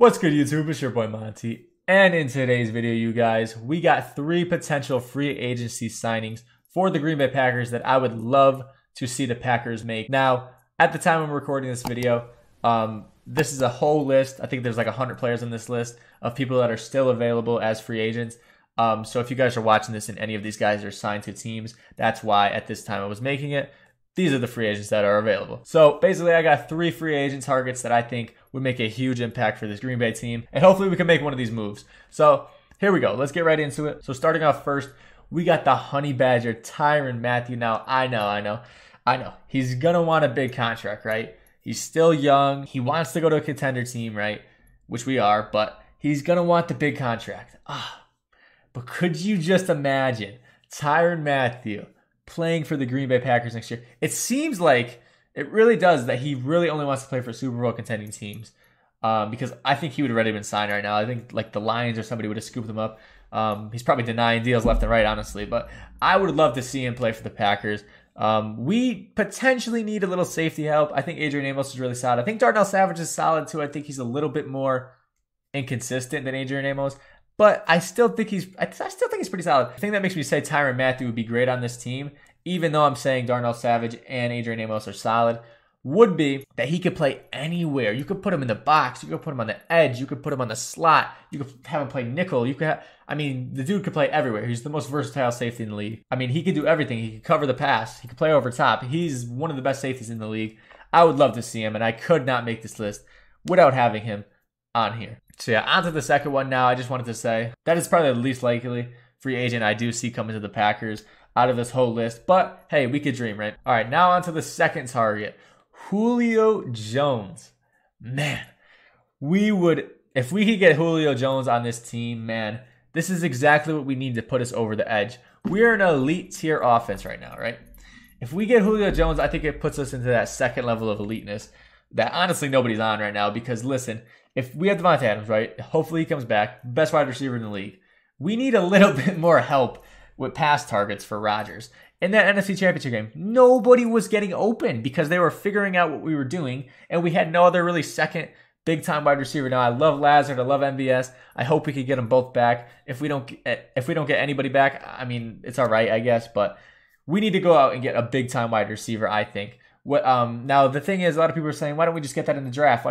What's good, YouTube? It's your boy Monty. And in today's video, you guys, we got 3 potential free agency signings for the Green Bay Packers that I would love to see the Packers make. Now, at the time I'm recording this video, this is a whole list. I think there's like 100 players on this list of people that are still available as free agents. So if you guys are watching this and any of these guys are signed to teams, that's why at this time I was making it. These are the free agents that are available. So basically, I got 3 free agent targets that I think would make a huge impact for this Green Bay team. And hopefully we can make one of these moves. So here we go. Let's get right into it. So starting off first, we got the Honey Badger, Tyrann Mathieu. Now, I know. He's going to want a big contract, right? He's still young. He wants to go to a contender team, right? Which we are, but he's going to want the big contract. But could you just imagine Tyrann Mathieu playing for the Green Bay Packers next year? It seems like it really does that he really only wants to play for Super Bowl contending teams, because I think he would have already been signed right now. I think like the Lions or somebody would have scooped him up. He's probably denying deals left and right, honestly, but I would love to see him play for the Packers. We potentially need a little safety help. I think Adrian Amos is really solid. I think Darnell Savage is solid too. I think he's a little bit more inconsistent than Adrian Amos, but I still think he's pretty solid. The thing that makes me say Tyrann Mathieu would be great on this team, even though I'm saying Darnell Savage and Adrian Amos are solid, would be that he could play anywhere. You could put him in the box. You could put him on the edge. You could put him on the slot. You could have him play nickel. The dude could play everywhere. He's the most versatile safety in the league. I mean, he could do everything. He could cover the pass. He could play over top. He's one of the best safeties in the league. I would love to see him, and I could not make this list without having him on here. So yeah, on to the second one now. I just wanted to say that is probably the least likely free agent I do see coming to the Packers out of this whole list. But hey, we could dream, right? All right, now on to the second target, Julio Jones. Man, if we could get Julio Jones on this team, man, this is exactly what we need to put us over the edge. We're an elite tier offense right now, right? If we get Julio Jones, I think it puts us into that second level of eliteness that honestly nobody's on right now. Because listen, if we have Devontae Adams, right? Hopefully he comes back, best wide receiver in the league. We need a little bit more help with pass targets for Rodgers. In that NFC Championship game, nobody was getting open because they were figuring out what we were doing, and we had no other really second big-time wide receiver. Now, I love Lazard, I love MVS. I hope we could get them both back. If we don't get anybody back, I mean, it's all right, I guess, but we need to go out and get a big-time wide receiver, I think. Now, the thing is, a lot of people are saying, why don't we just get that in the draft?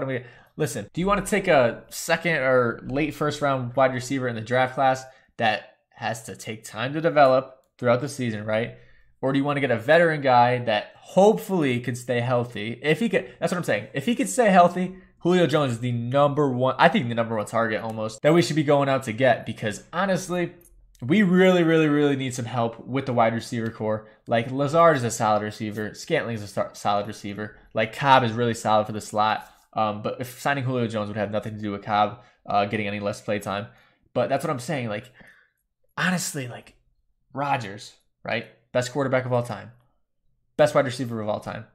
Listen, do you want to take a second or late first-round wide receiver in the draft class that has to take time to develop throughout the season, right? Or do you want to get a veteran guy that hopefully can stay healthy? That's what I'm saying. If he could stay healthy, Julio Jones is the number one target almost that we should be going out to get, because honestly, we really, really, really need some help with the wide receiver core. Like Lazard is a solid receiver. Scantling is a solid receiver. Like Cobb is really solid for the slot. But if signing Julio Jones would have nothing to do with Cobb getting any less play time. But that's what I'm saying. Like, honestly, like Rodgers, right? Best quarterback of all time. Best wide receiver of all time.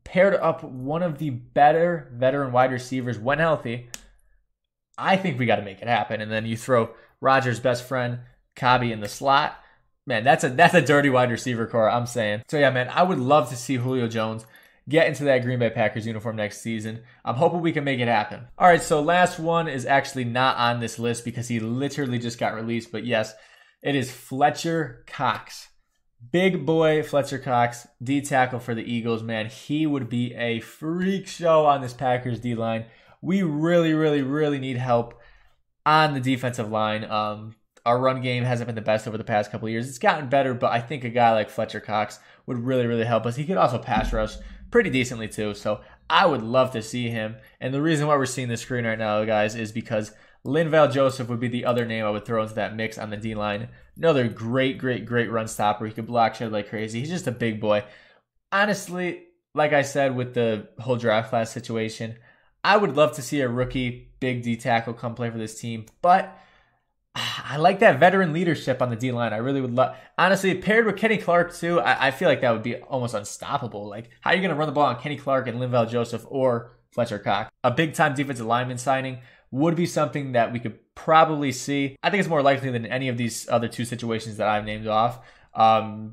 Paired up one of the better veteran wide receivers when healthy. I think we got to make it happen. And then you throw Rodgers' best friend, Cobby, in the slot. Man, that's a dirty wide receiver core, I'm saying. So yeah, man, I would love to see Julio Jones get into that Green Bay Packers uniform next season. I'm hoping we can make it happen. All right, so last one is actually not on this list because he literally just got released. But yes, it is Fletcher Cox. Big boy Fletcher Cox, D tackle for the Eagles, man. He would be a freak show on this Packers D-line. We really, really, really need help on the defensive line. Our run game hasn't been the best over the past couple of years. It's gotten better, but I think a guy like Fletcher Cox would really, really help us. He could also pass rush pretty decently too, so I would love to see him. And the reason why we're seeing this screen right now, guys, is because Linval Joseph would be the other name I would throw into that mix on the D-line. Another great, great, great run stopper. He could block shed like crazy. He's just a big boy. Honestly, like I said with the whole draft class situation, I would love to see a rookie big D tackle come play for this team, but I like that veteran leadership on the D-line. I really would love. Honestly, paired with Kenny Clark too, I feel like that would be almost unstoppable. Like, how are you going to run the ball on Kenny Clark and Linval Joseph or Fletcher Cox? A big-time defensive lineman signing would be something that we could probably see. I think it's more likely than any of these other 2 situations that I've named off.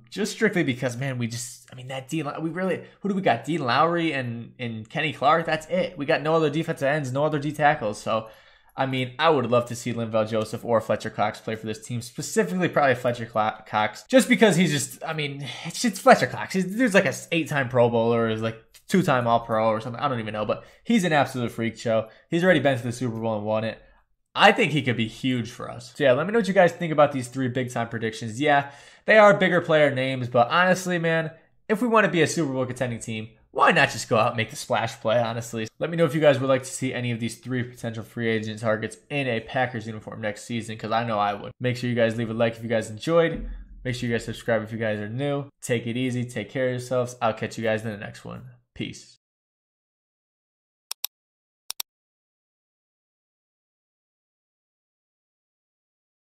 Just strictly because, man, that who do we got? Dean Lowry and Kenny Clark. That's it. We got no other defensive ends, no other D tackles. So, I mean, I would love to see Linval Joseph or Fletcher Cox play for this team, specifically probably Fletcher Cox, just because it's Fletcher Cox. There's like a 8-time Pro Bowler, or is like 2-time All-Pro or something. I don't even know, but he's an absolute freak show. He's already been to the Super Bowl and won it. I think he could be huge for us. So yeah, let me know what you guys think about these 3 big-time predictions. Yeah, they are bigger player names, but honestly, man, if we want to be a Super Bowl contending team, why not just go out and make the splash play, honestly? Let me know if you guys would like to see any of these 3 potential free agent targets in a Packers uniform next season, because I know I would. Make sure you guys leave a like if you guys enjoyed. Make sure you guys subscribe if you guys are new. Take it easy. Take care of yourselves. I'll catch you guys in the next one. Peace.